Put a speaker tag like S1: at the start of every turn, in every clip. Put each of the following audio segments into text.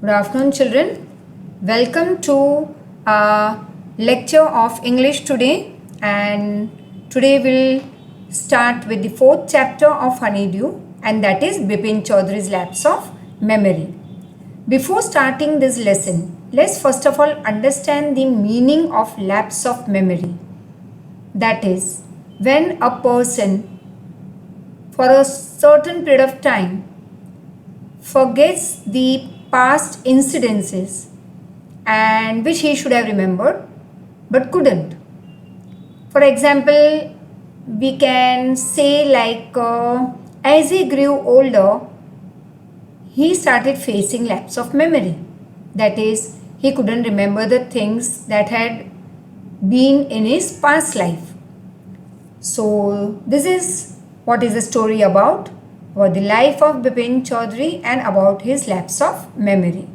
S1: Good afternoon, children. Welcome to our lecture of English today. And today we'll start with the fourth chapter of Honeydew, and that is Bipin Chaudhary's Lapse of Memory. Before starting this lesson, let's first of all understand the meaning of lapse of memory. That is, when a person for a certain period of time forgets the past incidences and which he should have remembered but couldn't. For example, we can say like as he grew older, he started facing lapse of memory. That is, he couldn't remember the things that had been in his past life. So this is what is the story about the life of Bipin Chaudhary and about his lapse of memory.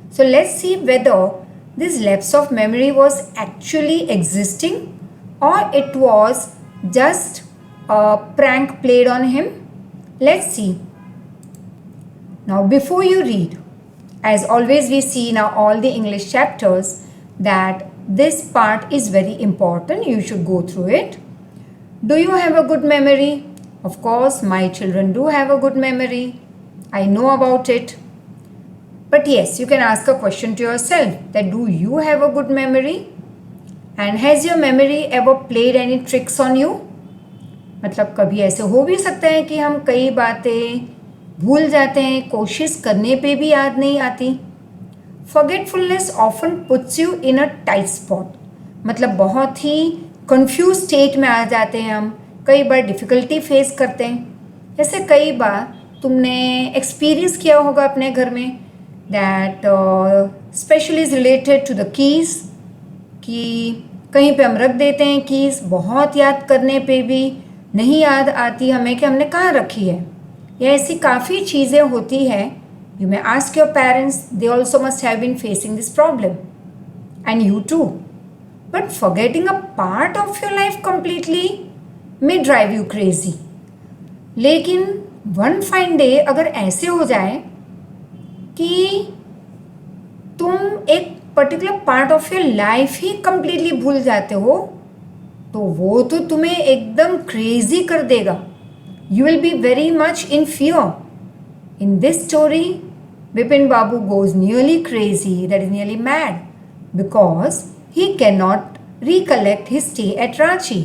S1: So let's see whether this lapse of memory was actually existing or it was just a prank played on him. Let's see. Now before you read, as always we see in all the English chapters that this part is very important. You should go through it. Do you have a good memory? Of course, my children do have a good memory. I know about it. But yes, you can ask a question to yourself that do you have a good memory? And has your memory ever played any tricks on you? मतलब कभी ऐसे हो भी सकता है कि हम कई बातें भूल जाते हैं, कोशिश करने पे भी याद नहीं आती. Forgetfulness often puts you in a tight spot. मतलब बहुत ही कंफ्यूज स्टेट में आ जाते हैं हम, कई बार डिफ़िकल्टी फेस करते हैं. जैसे कई बार तुमने एक्सपीरियंस किया होगा अपने घर में that specially is related to the keys कि कहीं पे हम रख देते हैं कीज़, बहुत याद करने पे भी नहीं याद आती हमें कि हमने कहाँ रखी है. या ऐसी काफ़ी चीज़ें होती हैं. You may ask your parents, they also must have been facing this problem and you too. But forgetting a part of your life completely may drive you crazy. लेकिन वन फाइन डे अगर ऐसे हो जाए कि तुम एक particular part of your life ही completely भूल जाते हो तो वो तो तुम्हें एकदम क्रेजी कर देगा. You will be very much in fear. In this story Bipin Babu goes nearly crazy, that is nearly mad, because he cannot recollect his stay at Ranchi.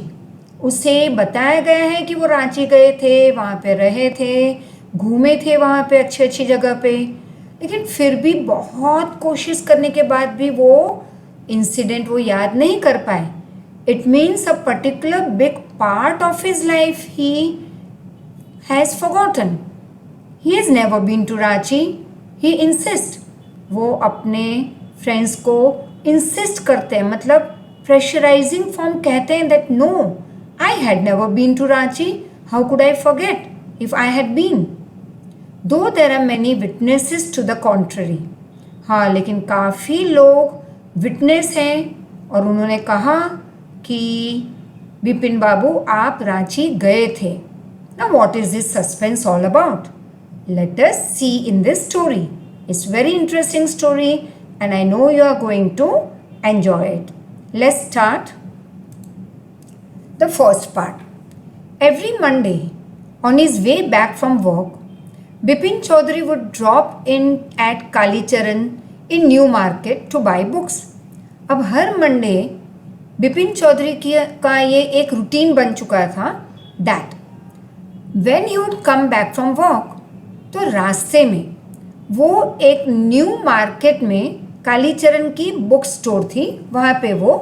S1: उसे बताया गया है कि वो रांची गए थे, वहाँ पे रहे थे, घूमे थे वहाँ पे अच्छी अच्छी जगह पे, लेकिन फिर भी बहुत कोशिश करने के बाद भी वो इंसिडेंट वो याद नहीं कर पाए. It means a particular big part of his life he has forgotten. He has never been to Ranchi. He insist. वो अपने फ्रेंड्स को इंसिस्ट करते हैं, मतलब प्रेशराइजिंग फॉर्म कहते हैं that no, I had never been to Ranchi. How could I forget if I had been? Though there are many witnesses to the contrary. हाँ, लेकिन काफ़ी लोग विटनेस हैं और उन्होंने कहा कि बिपिन बाबू आप रांची गए थे. Now what is this suspense all about? Let us see in this story. It's very interesting story and I know you are going to enjoy it. Let's start. The first part. Every Monday, on his way back from work, Bipin Chaudhary would drop in at Kalicharan in New Market to buy books. अब हर Monday Bipin Chaudhary का ये एक routine बन चुका था that when he would come back from work, तो रास्ते में वो एक न्यू मार्केट में कालीचरण की बुक स्टोर थी, वहाँ पे वो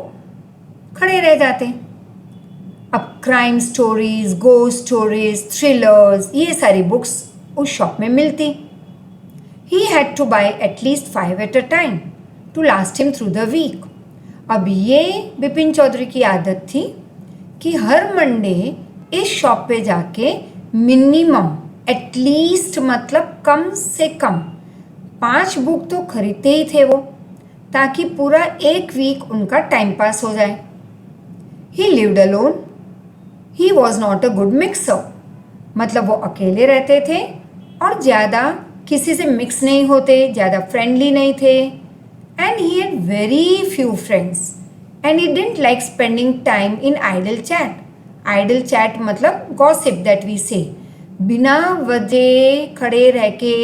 S1: खड़े रह जाते. अब crime stories, ghost stories, thrillers, ये सारी बुक्स उस शॉप में मिलती. He had to buy at least 5 at a time to last him through the week. अब ये बिपिन चौधरी की आदत थी कि हर मंडे इस शॉप पे जाके मिनिमम एटलीस्ट मतलब कम से कम 5 बुक तो खरीदते ही थे वो, ताकि पूरा एक वीक उनका टाइम पास हो जाए. ही lived alone. He was not a good mixer. मतलब वो अकेले रहते थे और ज़्यादा किसी से मिक्स नहीं होते, ज़्यादा फ्रेंडली नहीं थे, and he had very few friends and he didn't like spending time in idle chat. Idle chat मतलब गॉसिप दैट वी से, बिना वजह खड़े रह के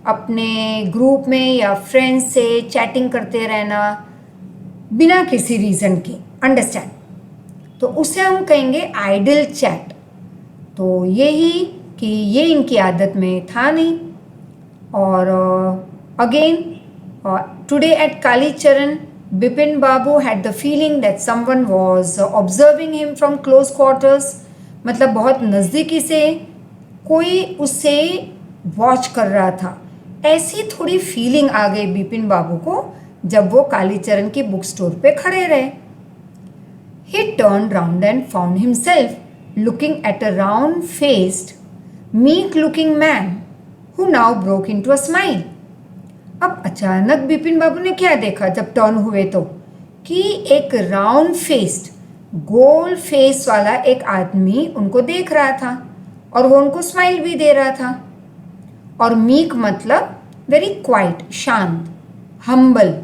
S1: अपने ग्रुप में या फ्रेंड्स से चैटिंग करते रहना बिना किसी रीज़न के, अंडरस्टैंड। तो उसे हम कहेंगे आइडल चैट। तो यही कि ये इनकी आदत में था नहीं। और again today at Kalicharan Bipin Babu had the feeling that someone was observing him from close quarters, मतलब बहुत नज़दीकी से कोई उसे वॉच कर रहा था। ऐसी थोड़ी फीलिंग आ गई बिपिन बाबू को जब वो कालीचरण की बुक स्टोर पे खड़े रहे। He turned round and found himself looking at a round-faced, meek-looking man who now broke into a smile. अब अचानक बिपिन बाबू ने क्या देखा जब टर्न हुए तो, कि एक राउंड फेस्ड, गोल फेस वाला एक आदमी उनको देख रहा था और वो उनको स्माइल भी दे रहा था। और मीक मतलब वेरी क्वाइट, शांत, humble.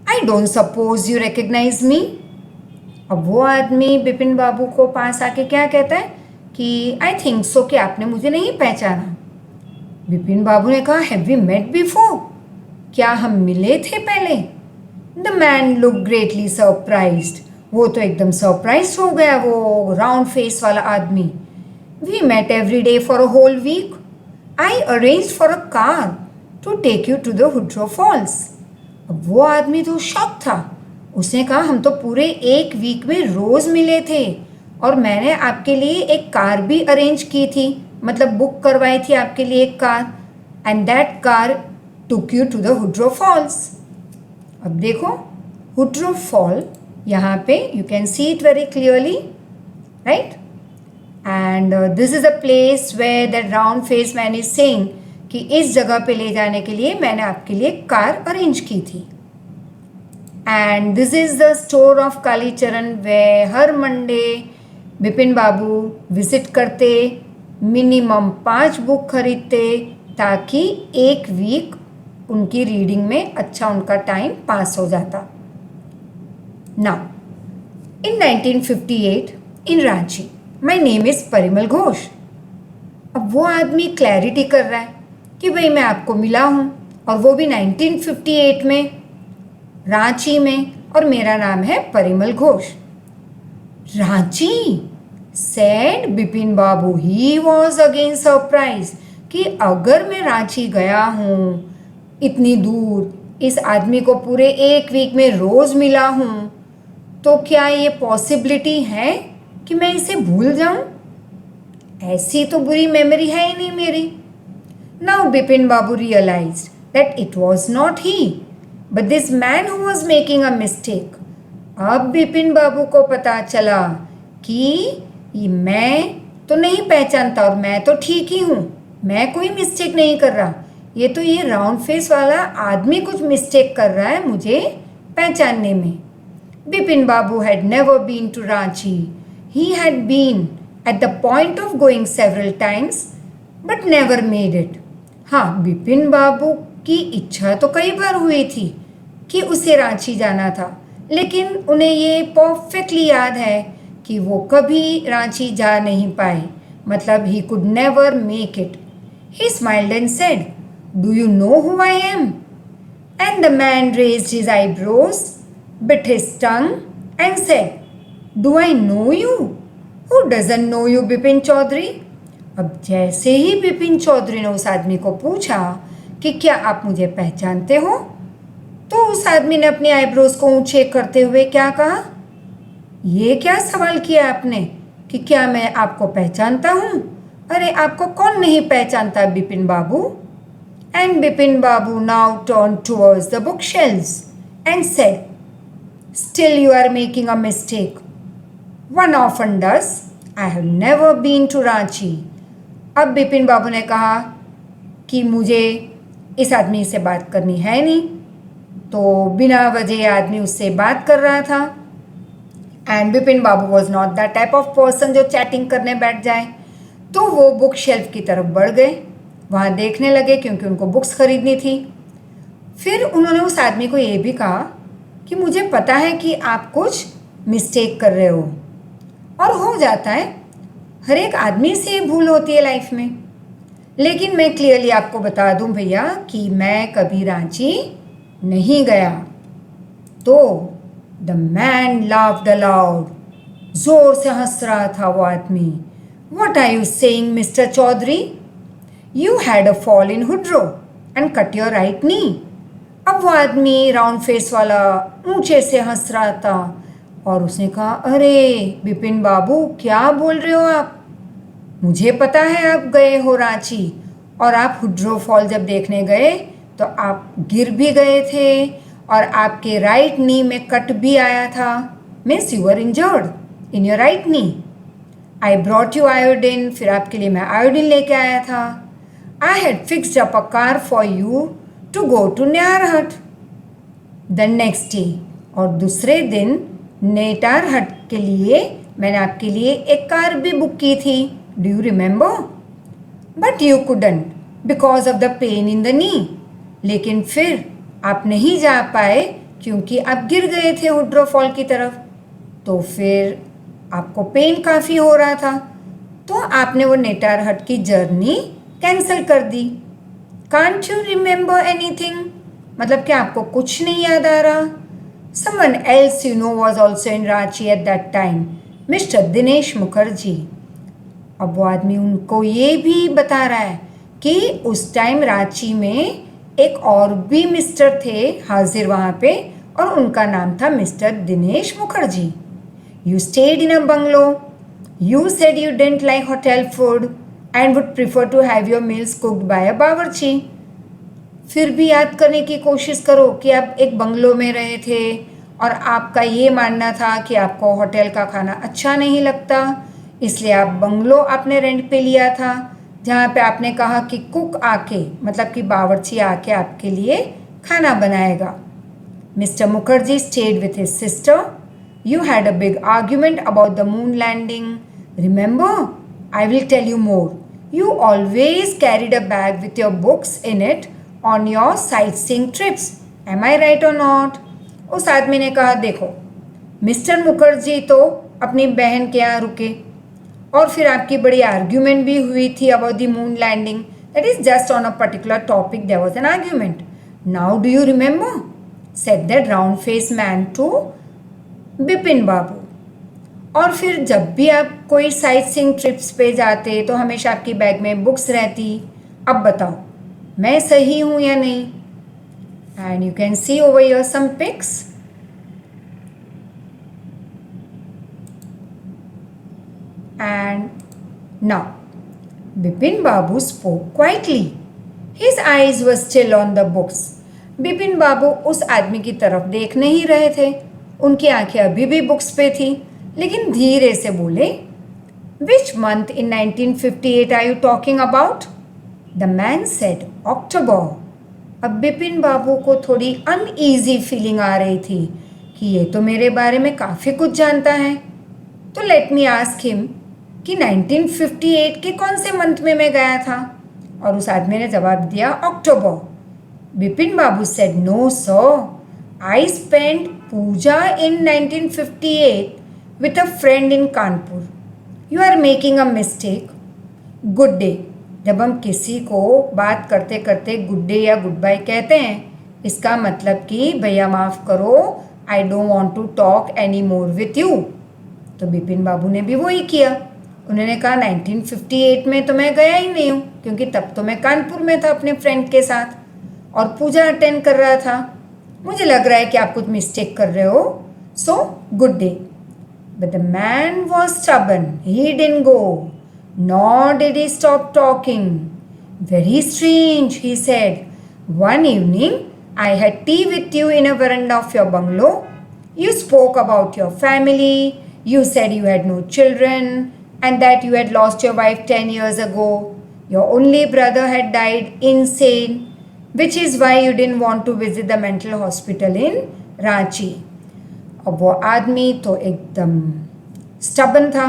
S1: I don't suppose you recognise me. अब वो आदमी बिपिन बाबू को पास आके क्या कहता है कि आई थिंक सो, कि आपने मुझे नहीं पहचाना। बिपिन बाबू ने कहा, हैव वी मेट बिफोर, क्या हम मिले थे पहले? The man look greatly surprised, वो तो एकदम सरप्राइज हो गया वो राउंड फेस वाला आदमी। We met every day for a whole week, I arranged for a car to take you to the Hudru falls. अब वो आदमी तो शॉक था, उसने कहा हम तो पूरे एक वीक में रोज़ मिले थे और मैंने आपके लिए एक कार भी अरेंज की थी, मतलब बुक करवाई थी आपके लिए एक car, and that car took you to the Hudru falls. अब देखो हुड्रो फॉल, यहाँ पे you can see it very clearly, right? And this is a place where that round face man is saying कि इस जगह पे ले जाने के लिए मैंने आपके लिए कार अरेंज की थी। And this is the store of Kalicharan way her Monday Bipin Babu visit करते, मिनिमम 5 बुक खरीदते ताकि एक वीक उनकी रीडिंग में अच्छा उनका टाइम पास हो जाता। Now in 1958 in Ranchi, my name is Parimal Ghosh. अब वो आदमी क्लैरिटी कर रहा है कि भाई मैं आपको मिला हूँ, और वो भी 1958 में रांची में, और मेरा नाम है Parimal Ghosh. Ranchi, said Bipin Babu. He was again surprise कि अगर मैं रांची गया हूँ इतनी दूर, इस आदमी को पूरे एक वीक में रोज़ मिला हूँ, तो क्या ये पॉसिबिलिटी है कि मैं इसे भूल जाऊँ? ऐसी तो बुरी मेमोरी है ही नहीं मेरी। Now Bipin Babu realised that it was not he but this man who was making a mistake. अब बिपिन बाबू को पता चला कि मैं तो नहीं पहचानता और मैं तो ठीक ही हूँ, मैं कोई मिस्टेक नहीं कर रहा, ये तो ये राउंड फेस वाला आदमी कुछ मिस्टेक कर रहा है मुझे पहचानने में। Bipin Babu had never been to Ranchi, he had been at the point of going several times but never made it. हाँ, बिपिन बाबू की इच्छा तो कई बार हुई थी कि उसे रांची जाना था, लेकिन उन्हें ये परफेक्टली याद है कि वो कभी रांची जा नहीं पाए, मतलब he could never make it. He smiled and said, do you know who I am? And the man raised his eyebrows, bit his tongue and said, do I know you? Who doesn't know you, Bipin Chowdhury? अब जैसे ही बिपिन चौधरी ने उस आदमी को पूछा कि क्या आप मुझे पहचानते हो, तो उस आदमी ने अपनी आईब्रोज को ऊंचे करते हुए क्या कहा? ये क्या सवाल किया आपने कि क्या मैं आपको पहचानता हूँ? अरे आपको कौन नहीं पहचानता Bipin Babu? And Bipin Babu now turn towards the book shelves and said, still you are making a mistake. One often does. I have never been to Ranchi. अब बिपिन बाबू ने कहा कि मुझे इस आदमी से बात करनी है नहीं, तो बिना वजह आदमी उससे बात कर रहा था। And Bipin Babu was not that type of person जो चैटिंग करने बैठ जाए। तो वो बुक शेल्फ की तरफ बढ़ गए वहाँ देखने लगे क्योंकि उनको बुक्स खरीदनी थी। फिर उन्होंने उस आदमी को ये भी कहा कि मुझे पता है कि आप कुछ मिस्टेक कर रहे हो, और हो जाता है, हर एक आदमी से भूल होती है लाइफ में। लेकिन मैं क्लियरली आपको बता दूं भैया कि मैं कभी रांची नहीं गया। तो द मैन लाफ्ड अलाउड, जोर से हंस रहा था वो आदमी। What are you saying mister Chaudhary? You had a fall in Hudru and cut your right knee. अब वो आदमी राउंड फेस वाला ऊंचे से हंस रहा था और उसने कहा, अरे बिपिन बाबू क्या बोल रहे हो आप? मुझे पता है आप गए हो रांची, और आप हुड्रो फॉल जब देखने गए तो आप गिर भी गए थे और आपके राइट नी में कट भी आया था। Means you are injured in your right knee. I brought you iodine, फिर आपके लिए मैं आयोडीन लेके आया था। I had fixed up a car for you to go to Netarhat the next day, और दूसरे दिन नेटारहट के लिए मैंने आपके लिए एक कार भी बुक की थी। Do you remember? But you couldn't because of the pain in the knee. लेकिन फिर आप नहीं जा पाए क्योंकि आप गिर गए थे हुड्रो फॉल की तरफ, तो फिर आपको पेन काफ़ी हो रहा था, तो आपने वो नेटारहट की जर्नी कैंसिल कर दी। Can't you remember anything? मतलब कि आपको कुछ नहीं याद आ रहा? Someone else you know was also in Ranchi at that time, mister Dinesh Mukherjee. अब वो आदमी उनको ये भी बता रहा है कि उस टाइम रांची में एक और भी मिस्टर थे हाजिर वहाँ पे, और उनका नाम था mister Dinesh Mukherjee. You stayed in a bungalow, you said you didn't like hotel food and would prefer to have your meals cooked by a बावर्ची। फिर भी याद करने की कोशिश करो कि आप एक बंगलो में रहे थे और आपका ये मानना था कि आपको होटल का खाना अच्छा नहीं लगता, इसलिए आप बंगलो आपने रेंट पे लिया था, जहाँ पे आपने कहा कि कुक आके, मतलब कि बावर्ची आके आपके लिए खाना बनाएगा। Mister Mukherjee stayed with his sister. You had a big argument about the moon landing. Remember? I will tell you more. You always carried a bag with your books in it on your sightseeing trips. Am I right or not? उस आदमी ने कहा, देखो mister Mukherjee तो अपनी बहन के यहाँ रुके, और फिर आपकी बड़ी आर्ग्यूमेंट भी हुई थी about the moon landing. That is just on a particular topic there was an argument. Now do you remember? Said that round face man to Bipin Babu. और फिर जब भी आप कोई साइट सीइंग ट्रिप्स पे जाते तो हमेशा आपकी बैग में बुक्स रहती। अब बताओ मैं सही हूँ या नहीं? And you can see over here some pics. And now Bipin Babu spoke quietly, his eyes were still on the books. Bipin Babu उस आदमी की तरफ देख नहीं रहे थे, उनकी आंखें अभी भी बुक्स पे थी, लेकिन धीरे से बोले, which month in 1958 are you talking about? The man said, October. अब बिपिन बाबू को थोड़ी अनईजी फीलिंग आ रही थी कि ये तो मेरे बारे में काफ़ी कुछ जानता है, तो लेट मी आस्क हिम कि 1958 के कौन से मंथ में मैं गया था? और उस आदमी ने जवाब दिया, October. Bipin Babu said, no sir, I spend Puja in 1958 with a friend in Kanpur. You are making a mistake। Good day, जब हम किसी को बात करते करते गुड डे या गुड बाय कहते हैं, इसका मतलब कि भैया माफ़ करो, I don't want to talk any more with you. तो बिपिन बाबू ने भी वही किया। उन्होंने कहा 1958 में तो मैं गया ही नहीं हूँ, क्योंकि तब तो मैं कानपुर में था अपने फ्रेंड के साथ और पूजा अटेंड कर रहा था। मुझे लग रहा है कि आप कुछ मिस्टेक कर रहे हो, so good day. But the man was stubborn. He didn't go, nor did he stop talking. Very strange, he said. One evening, I had tea with you in a veranda of your bungalow. You spoke about your family. You said you had no children and that you had lost your wife 10 years ago. Your only brother had died insane, which is why you didn't want to visit the mental hospital in Ranchi. अब वो आदमी तो एकदम stubborn था,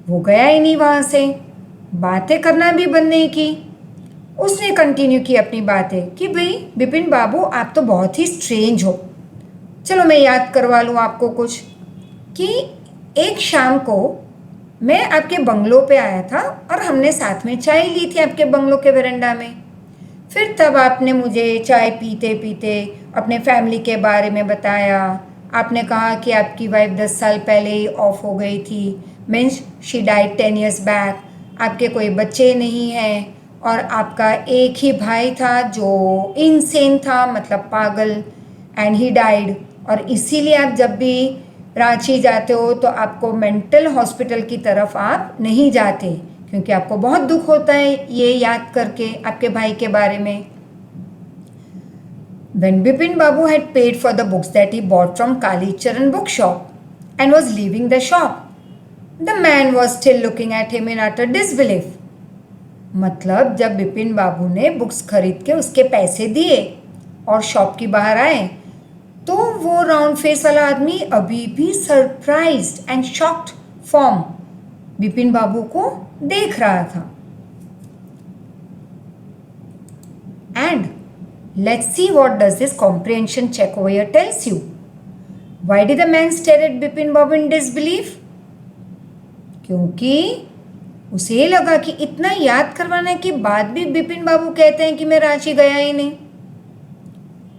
S1: वो गया ही नहीं वहाँ से, बातें करना भी बंद नहीं की। उसने कंटिन्यू की अपनी बातें कि भाई बिपिन बाबू आप तो बहुत ही स्ट्रेंज हो। चलो मैं याद करवा लूँ आपको कुछ कि एक शाम को मैं आपके बंगलो पे आया था और हमने साथ में चाय ली थी आपके बंगलो के वरांडा में। फिर तब आपने मुझे चाय पीते पीते अपने फैमिली के बारे में बताया। आपने कहा कि आपकी वाइफ 10 साल पहले ही ऑफ हो गई थी, means she died 10 years back. आपके कोई बच्चे नहीं हैं और आपका एक ही भाई था जो इनसेन था, मतलब पागल, एंड ही डाइड। और इसीलिए आप जब भी रांची जाते हो तो आपको मेंटल हॉस्पिटल की तरफ आप नहीं जाते, क्योंकि आपको बहुत दुख होता है ये याद करके आपके भाई के बारे में। When Bipin Babu had paid for the books that he bought from Kali Charan bookshop and was leaving the shop, the man was still looking at him in utter disbelief. मतलब जब बिपिन बाबू ने बुक्स खरीद के उसके पैसे दिए और shop की बाहर आए तो वो राउंड फेस वाला आदमी अभी भी surprised and shocked from Bipin Babu को देख रहा था। And let's see what does this comprehension check over here tells you. Why did the man stare at Bipin Babu in disbelief? क्योंकि उसे लगा कि इतना याद करवाने के बाद भी बिपिन बाबू कहते हैं कि मैं रांची गया ही नहीं।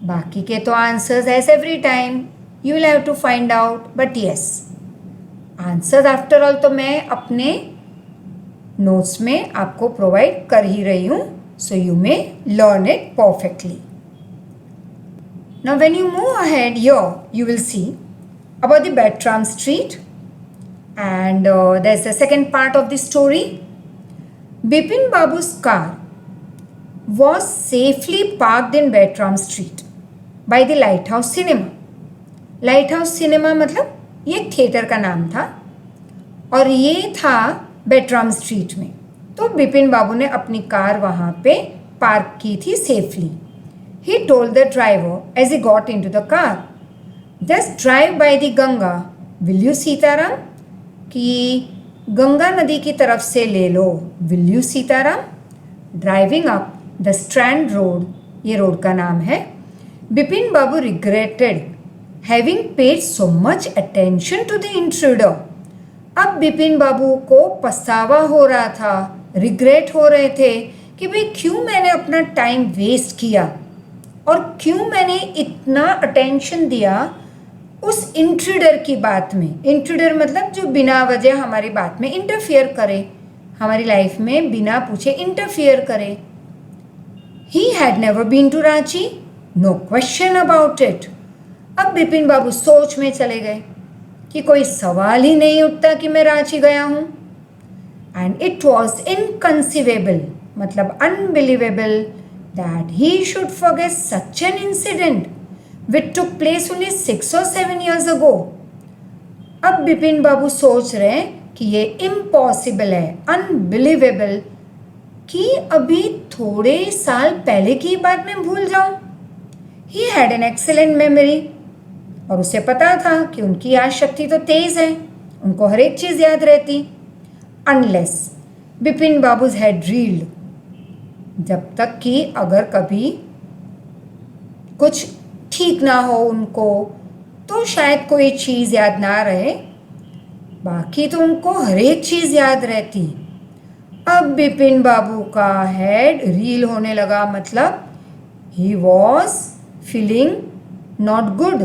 S1: बाकी के तो answers as every time you will have to find out, but yes answers after all तो मैं अपने नोट्स में आपको प्रोवाइड कर ही रही हूँ, so you may learn it perfectly. Now when you move ahead here, you will see about the Bertram Street, and there's the second part of the story. Bipin Babu's car was safely parked in Bertram Street by the Lighthouse Cinema. Lighthouse Cinema मतलब ये एक theatre का नाम था और ये था बेट्राम street में। तो बिपिन बाबू ने अपनी कार वहाँ पे पार्क की थी safely. He told the driver as he got into the car, just drive by the Ganga, will you Sitaram, कि गंगा नदी की तरफ से ले लो, will you Sitaram. Driving up the strand road, ये रोड का नाम है, Bipin Babu regretted having paid so much attention to the intruder. अब बिपिन बाबू को पछतावा हो रहा था, रिग्रेट हो रहे थे कि भाई क्यों मैंने अपना टाइम वेस्ट किया और क्यों मैंने इतना अटेंशन दिया उस इंट्रूडर की बात में। इंट्रूडर मतलब जो बिना वजह हमारी बात में इंटरफियर करे, हमारी लाइफ में बिना पूछे इंटरफियर करे। He had never been to Ranchi, no question about it. अब बिपिन बाबू सोच में चले गए कि कोई सवाल ही नहीं उठता कि मैं रांची गया हूँ। एंड इट वॉज इनकंसीवेबल, मतलब unbelievable, that he should forget such an incident which took place only 6 or 7 years ago। अब बिपिन बाबू सोच रहे हैं कि ये इम्पॉसिबल है, अनबिलीवेबल, कि अभी थोड़े साल पहले की बात मैं भूल जाऊं। He had an excellent memory, और उसे पता था कि उनकी याद शक्ति तो तेज है, उनको हर एक चीज याद रहती। Unless Bipin babus had reeled, जब तक कि अगर कभी कुछ ठीक ना हो उनको तो शायद कोई चीज़ याद ना रहे, बाकी तो उनको हर एक चीज़ याद रहती। अब बिपिन बाबू का हेड रील होने लगा, मतलब he was feeling not good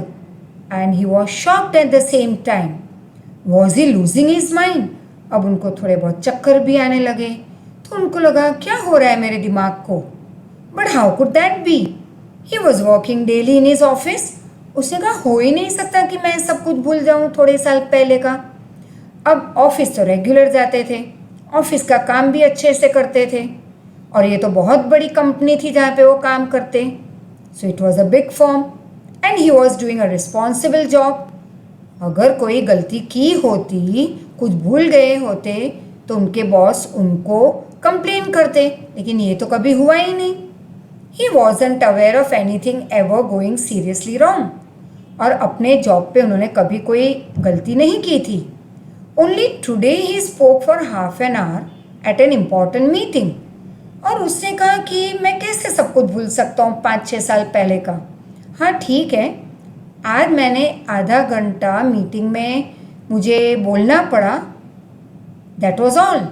S1: and he was shocked eight the same time. Was he losing his mind? अब उनको थोड़े बहुत चक्कर भी आने लगे, तो उनको लगा क्या हो रहा है मेरे दिमाग को। But how could that be? He was working daily in his office. उसने कहा हो ही नहीं सकता कि मैं सब कुछ भूल जाऊं थोड़े साल पहले का। अब ऑफिस तो रेगुलर जाते थे, ऑफिस का काम भी अच्छे से करते थे, और ये तो बहुत बड़ी कंपनी थी जहाँ पे वो काम करते। So it was a big firm and he was doing a responsible job. अगर कोई गलती की होती, कुछ भूल गए होते, तो उनके बॉस उनको कंप्लेन करते, लेकिन ये तो कभी हुआ ही नहीं। He wasn't aware of anything ever going seriously wrong, और अपने जॉब पे उन्होंने कभी कोई गलती नहीं की थी। Only today he spoke for half an hour at an important meeting, और उसने कहा कि मैं कैसे सब कुछ भूल सकता हूँ 5-6 साल पहले का। हाँ ठीक है, आज मैंने आधा घंटा मीटिंग में मुझे बोलना पड़ा, दैट वॉज ऑल।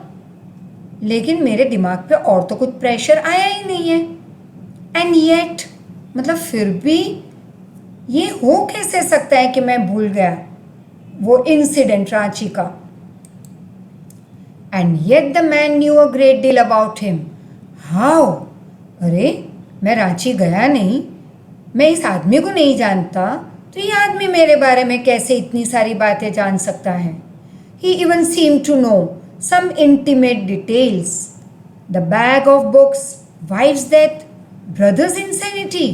S1: लेकिन मेरे दिमाग पे और तो कुछ प्रेशर आया ही नहीं है। एंड येट, मतलब फिर भी ये हो कैसे सकता है कि मैं भूल गया वो इंसिडेंट रांची का। And yet the man new a great deal about him. How? अरे मैं रांची गया नहीं, मैं इस आदमी को नहीं जानता, तो ये आदमी मेरे बारे में कैसे इतनी सारी बातें जान सकता है? He even seemed to know some intimate details. The bag of books, wife's death, brother's insanity.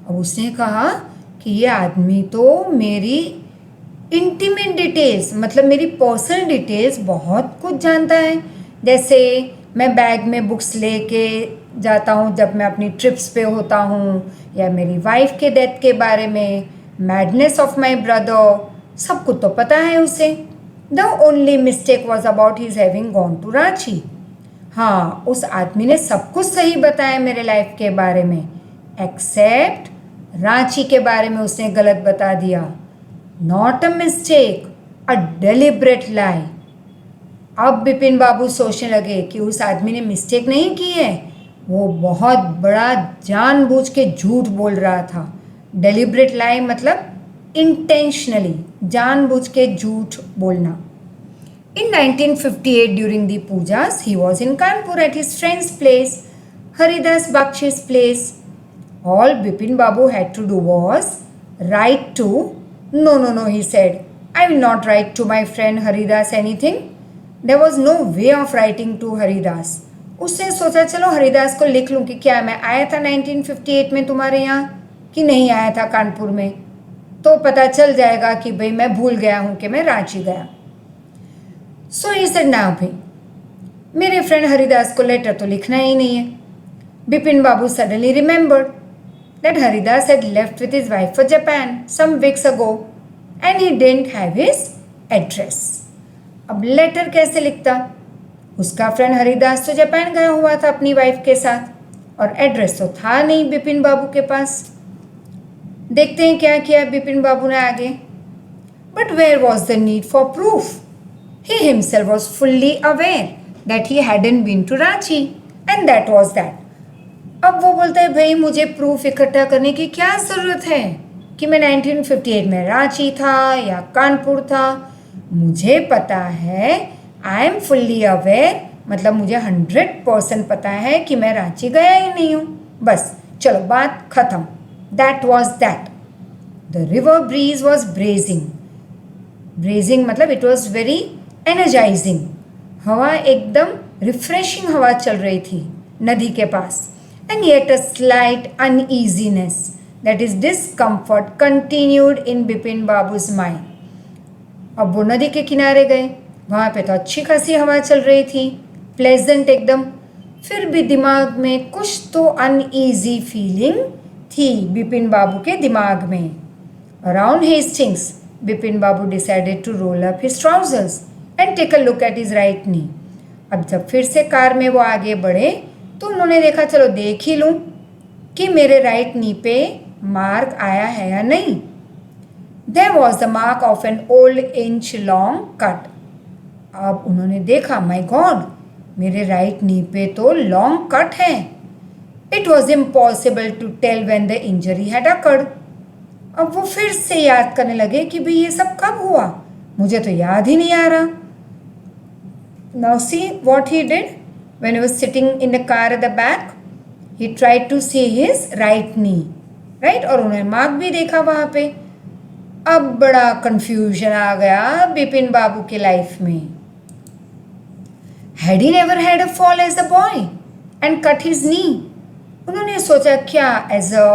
S1: अब उसने कहा कि ये आदमी तो मेरी इंटीमेट डिटेल्स, मतलब मेरी पर्सनल डिटेल्स बहुत कुछ जानता है। जैसे मैं बैग में बुक्स लेके जाता हूँ जब मैं अपनी ट्रिप्स पे होता हूँ, या मेरी वाइफ के डेथ के बारे में, मैडनेस ऑफ माई ब्रदर, सब कुछ तो पता है उसे। The only mistake was about his having gone to Ranchi. हाँ, उस आदमी ने सब कुछ सही बताया मेरे लाइफ के बारे में, एक्सेप्ट रांची के बारे में उसने गलत बता दिया। Not a mistake, a deliberate lie. अब बिपिन बाबू सोचने लगे कि उस आदमी ने मिस्टेक नहीं की है, वो बहुत बड़ा जानबूझ के झूठ बोल रहा था। डेलिब्रेट लाई मतलब इंटेंशनली, जानबूझ के झूठ बोलना। In 1958, during the pujas, he was in Kanpur at his friend's place, Haridas Bakshi's place. All Bipin Babu had to do was write to. No, he said. I will not write to my friend Haridas anything. There was no way of writing to Haridas. उसने सोचा चलो हरिदास को लिख लूँ कि क्या मैं आया था 1958 में तुम्हारे यहाँ कि नहीं आया था कानपुर में, तो पता चल जाएगा कि भाई मैं भूल गया हूँ कि मैं रांची गया। सो ही सेड ना भाई, मेरे फ्रेंड हरिदास को लेटर तो लिखना ही नहीं है। Bipin Babu suddenly remembered that Haridas had left with his wife for Japan some weeks ago and he didn't have his address. अब लेटर कैसे लिखता? उसका फ्रेंड हरिदास तो जापान गया हुआ था अपनी वाइफ के साथ, और एड्रेस तो था नहीं बिपिन बाबू के पास। देखते हैं क्या किया बिपिन बाबू ने आगे। But where was the need for proof? He himself was fully aware that he hadn't been to Ranchi, and that was that. अब वो बोलता है भाई मुझे प्रूफ इकट्ठा करने की क्या ज़रूरत है कि मैं 1958 में रांची था या कानपुर था। मुझे पता है, आई एम फुल्ली अवेयर, मतलब मुझे 100% पता है कि मैं रांची गया ही नहीं हूँ। बस चलो बात ख़त्म। That was that. The river breeze was bracing. Bracing मतलब इट वॉज वेरी एनर्जाइजिंग। हवा एकदम रिफ्रेशिंग हवा चल रही थी नदी के पास। And yet a slight uneasiness, that is discomfort, continued in Bipin Babu's mind. अब वो नदी के किनारे गए, वहाँ पे तो अच्छी खासी हवा चल रही थी, प्लेजेंट एकदम। फिर भी दिमाग में कुछ तो अनईजी फीलिंग थी बिपिन बाबू के दिमाग में। Around Hastings, Bipin Babu decided to roll up his trousers and take a look at his right knee. अब जब फिर से कार में वो आगे बढ़े तो उन्होंने देखा चलो देख ही लूँ कि मेरे राइट नी पे मार्क आया है या नहीं। There was the mark of an old inch long cut. अब उन्होंने देखा, माई गॉड, मेरे राइट नी पे तो लॉन्ग कट है। It was impossible to tell when the injury had occurred. अब वो फिर से याद करने लगे कि भाई ये सब कब हुआ, मुझे तो याद ही नहीं आ रहा। Now see what he did when he was sitting in the car at the back. He tried to see his right knee, right? और उन्होंने मार्क भी देखा वहाँ पे। अब बड़ा कंफ्यूजन आ गया बिपिन बाबू के लाइफ में। Had he never had a fall as a boy and cut his knee? उन्होंने सोचा क्या एज अ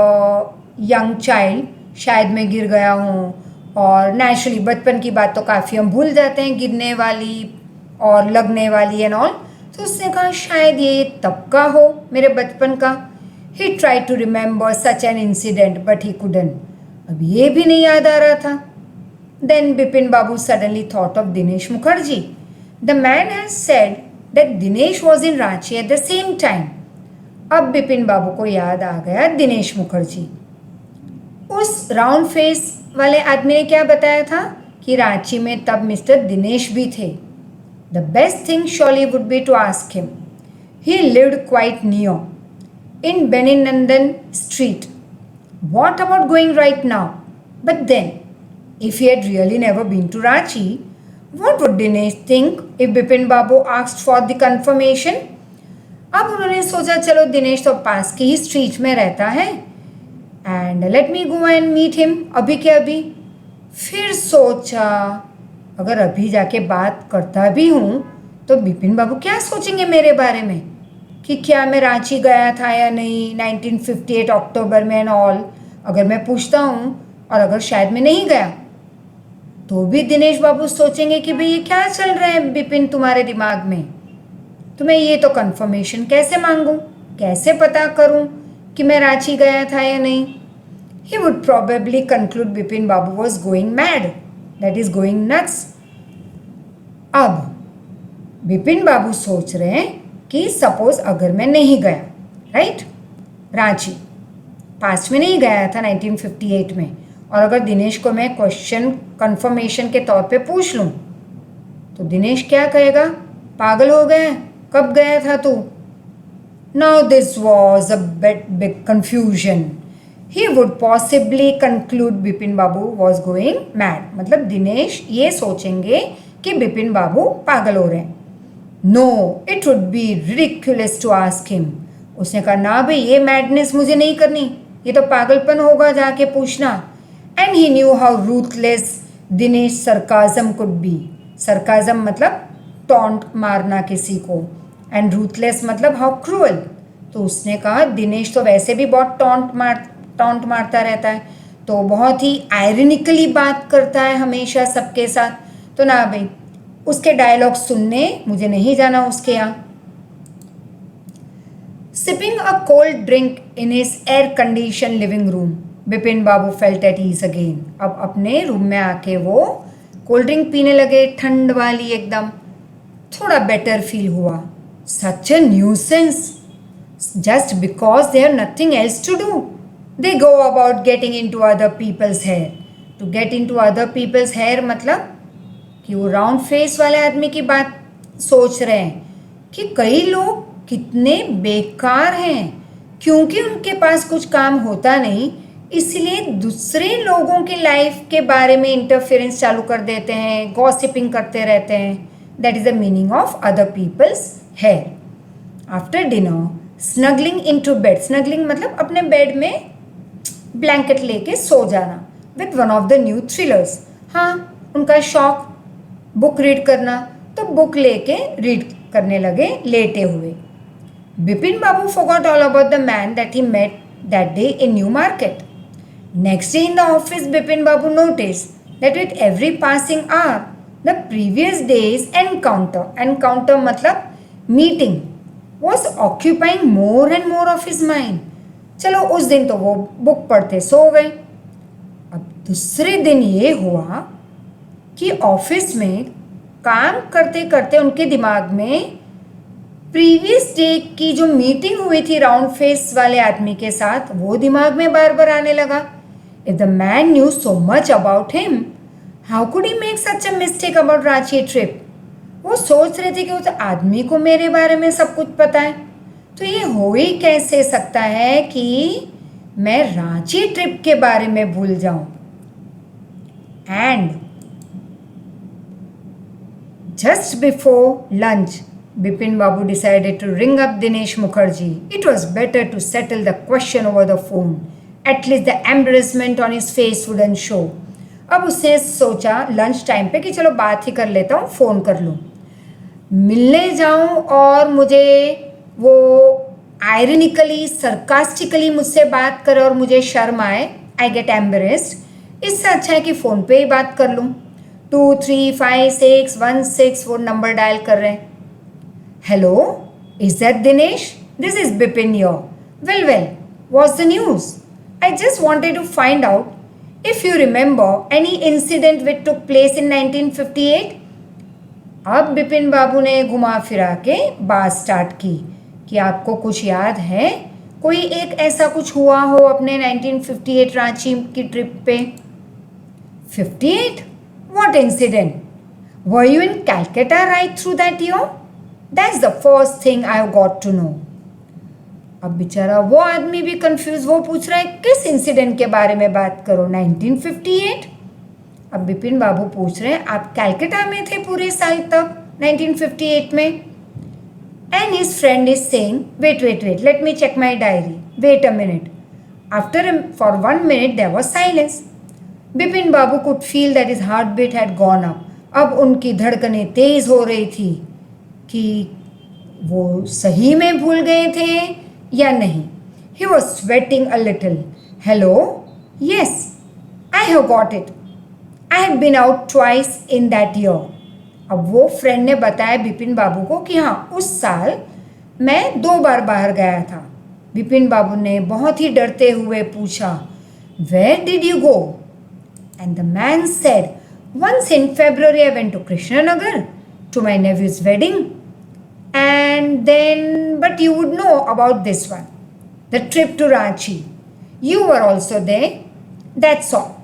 S1: यंग चाइल्ड शायद मैं गिर गया हूँ, और नेचुरली बचपन की बात तो काफ़ी हम भूल जाते हैं, गिरने वाली और लगने वाली एंड ऑल। तो उसने कहा शायद ये तब का हो मेरे बचपन का। He try to remember such an incident but he couldn't. अब ये भी नहीं याद आ रहा था। Then Bipin Babu suddenly thought of Dinesh Mukherjee. The man has said that Dinesh was in Ranchi at the same time. अब बिपिन बाबू को याद आ गया दिनेश मुखर्जी। उस राउंड फेस वाले आदमी ने क्या बताया था कि रांची में तब मिस्टर दिनेश भी थे। The best thing surely would be to ask him. He lived quite near in Beninandan street. What about going right now? But then, if he had really never been to Ranchi, what would Dinesh think if Bipin Babu asked for the confirmation? अब उन्होंने सोचा चलो दिनेश तो पास की ही street में रहता है and let me go and meet him अभी के अभी। फिर सोचा अगर अभी जाके बात करता भी हूँ तो बिपिन बाबू क्या सोचेंगे मेरे बारे में कि क्या मैं रांची गया था या नहीं 1958 अक्टूबर में एंड ऑल। अगर मैं पूछता हूँ और अगर शायद मैं नहीं गया तो भी दिनेश बाबू सोचेंगे कि भाई ये क्या चल रहा है बिपिन तुम्हारे दिमाग में। तो मैं ये तो कंफर्मेशन कैसे मांगूँ, कैसे पता करूँ कि मैं रांची गया था या नहीं। He would probably conclude Bipin Babu was going mad, that is going nuts. अब बिपिन बाबू सोच रहे हैं कि सपोज अगर मैं नहीं गया राइट रांची, पास्ट में नहीं गया था 1958 में, और अगर दिनेश को मैं क्वेश्चन कंफर्मेशन के तौर पे पूछ लूँ तो दिनेश क्या कहेगा, पागल हो गया, कब गया था तू। Now this was a big confusion. He would possibly conclude Bipin Babu was going mad, मतलब दिनेश ये सोचेंगे कि बिपिन बाबू पागल हो रहे हैं। No, it would be ridiculous to ask him. उसने कहा ना भाई ये मैडनेस मुझे नहीं करनी, ये तो पागलपन होगा जाके पूछना। And he knew how ruthless Dinesh sarcasm could be. Sarcasm मतलब टॉन्ट मारना किसी को एंड रूथलेस मतलब हाउ क्रूअल। तो उसने कहा दिनेश तो वैसे भी बहुत टॉन्ट मारता रहता है, तो बहुत ही आयरनिकली बात करता है हमेशा सबके साथ। तो ना भाई उसके डायलॉग सुनने मुझे नहीं जाना उसके यहाँ। Sipping a cold drink in his air condition living room, Bipin Babu felt at ease again. अब अपने रूम में आके वो कोल्ड ड्रिंक पीने लगे, ठंड वाली एकदम। थोड़ा बेटर फील हुआ। Such a nuisance, just because they have nothing else to do they go about getting into other people's hair. To get into other people's hair मतलब कि वो राउंड फेस वाले आदमी की बात सोच रहे हैं कि कई लोग कितने बेकार हैं, क्योंकि उनके पास कुछ काम होता नहीं इसलिए दूसरे लोगों की लाइफ के बारे में इंटरफेरेंस चालू कर देते हैं, गॉसिपिंग करते रहते हैं। That is the meaning of other people's hair. After dinner snuggling into bed, snuggling मतलब अपने बेड में ब्लैंकेट लेके सो जाना with one of the new thrillers. हाँ उनका शौक बुक रीड करना, तो बुक लेके रीड करने लगे लेटे हुए। बिपिन बाबू forgot all about the man that he met that day in New Market. Next day in the office, Bipin Babu noticed that with every passing hour, the previous day's encounter मतलब meeting, was occupying more and more of his mind. चलो उस दिन तो वो book पढ़ते सो गए। अब दूसरे दिन ये हुआ कि ऑफिस में काम करते करते उनके दिमाग में प्रीवियस डे की जो मीटिंग हुई थी राउंड फेस वाले आदमी के साथ वो दिमाग में बार बार आने लगा। If the man new so much about him, how could he make such a mistake about Ranchi trip. वो सोच रहे थे कि उस आदमी को मेरे बारे में सब कुछ पता है, तो ये हो ही कैसे सकता है कि मैं रांची ट्रिप के बारे में भूल जाऊं। And just before lunch, Bipin Babu decided to ring up Dinesh Mukherjee. It was better to settle the question over the phone. At least the embarrassment on his face wouldn't show. अब उसने सोचा lunch time पे कि चलो बात ही कर लेता हूँ, फ़ोन कर लूँ। मिलने जाऊँ और मुझे वो आयरनिकली सरकास्टिकली मुझसे बात करे और मुझे शर्म आए, आई गेट एम्बेरेस्ड। इससे अच्छा है कि फ़ोन पे ही बात कर लूँ। 235616 वो नंबर डायल कर रहे हैं। Hello, is that Dinesh? This is Bipin your. Well what's the news? I just wanted to find out if you remember any incident which took place in 1958। अब बिपिन बाबू ने घुमा फिरा के बात स्टार्ट की कि आपको कुछ याद है, कोई एक ऐसा कुछ हुआ हो अपने 1958 रांची की ट्रिप पे? 58? What incident? Were you in Calcutta right through that year? That's the first thing I've got to know. अब बेचारा वो आदमी भी कंफ्यूज, वो पूछ रहा है किस इंसिडेंट के बारे में बात करो, 1958? अब बिपिन बाबू पूछ रहे हैं आप कैलकाटा में थे पूरे साल तक 1958 में? And his friend is saying wait let me check my diary, wait a minute. For 1 minute there was silence. Bipin Babu could feel that his heartbeat had gone up. अब उनकी धड़कनें तेज हो रही थी कि वो सही में भूल गए थे या नहीं. He was sweating a little. Hello? Yes, I have got it. I had been out twice in that year. अब वो फ्रेंड ने बताया बिपिन बाबू को कि हाँ, उस साल मैं 2 बार बाहर गया था. बिपिन बाबू ने बहुत ही डरते हुए पूछा, Where did you go? And the man said, Once in February I went to Krishnanagar to my nephew's wedding. And then, but you would know about this one, the trip to Ranchi. You were also there. That's all.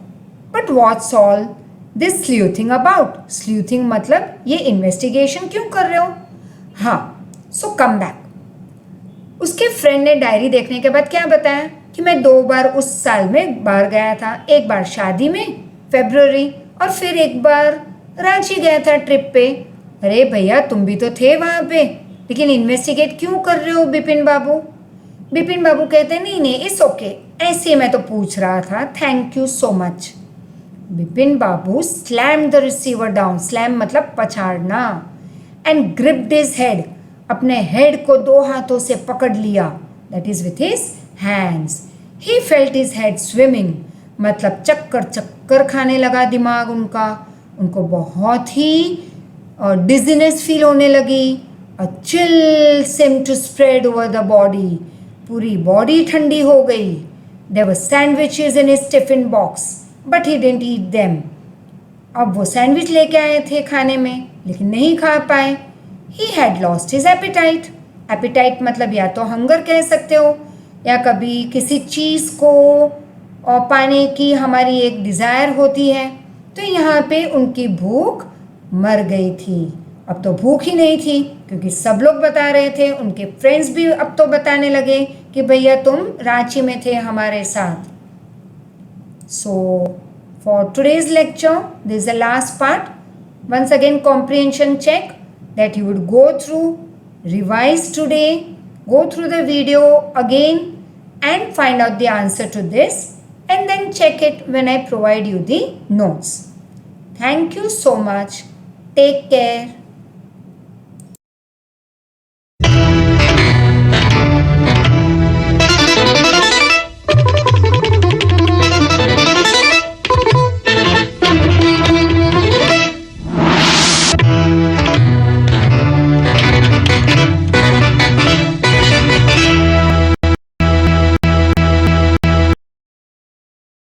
S1: But what's all this sleuthing about? Sleuthing मतलब ये investigation क्यों कर रहे हो? हाँ, so come back. उसके friend ने diary देखने के बाद क्या बताया कि मैं 2 बार उस साल में बाहर गया था. एक बार शादी में फरवरी और फिर एक बार रांची गया था ट्रिप पे. अरे भैया तुम भी तो थे वहाँ पे, लेकिन इन्वेस्टिगेट क्यों कर रहे हो बिपिन बाबू? बिपिन बाबू कहते नहीं इट्स ओके, ऐसे मैं तो पूछ रहा था, thank you so much. Bipin Babu slam the receiver down, slam मतलब पछाड़ना, एंड ग्रिप्ड हिज हेड, अपने हेड को 2 हाथों से पकड़ लिया, that is with his hands. He felt his head swimming, मतलब चक्कर खाने लगा दिमाग उनका. उनको बहुत ही डिजीनेस फील होने लगी. A chill seemed to spread over the body. पूरी बॉडी ठंडी हो गई. There were sandwiches in his tiffin box, but he didn't eat them. अब वो सैंडविच लेके आए थे खाने में, लेकिन नहीं खा पाए. He had lost his appetite. Appetite मतलब या तो हंगर कह सकते हो, या कभी किसी चीज़ को और पाने की हमारी एक डिज़ायर होती है. तो यहाँ पे उनकी भूख मर गई थी. अब तो भूख ही नहीं थी, क्योंकि सब लोग बता रहे थे, उनके फ्रेंड्स भी अब तो बताने लगे कि भैया तुम रांची में थे हमारे साथ. So for today's lecture this is the last part. Once again comprehension check that you would go through, revise today, go through the video again and find out the answer to this, and then check it when I provide you the notes. Thank you so much. Take care.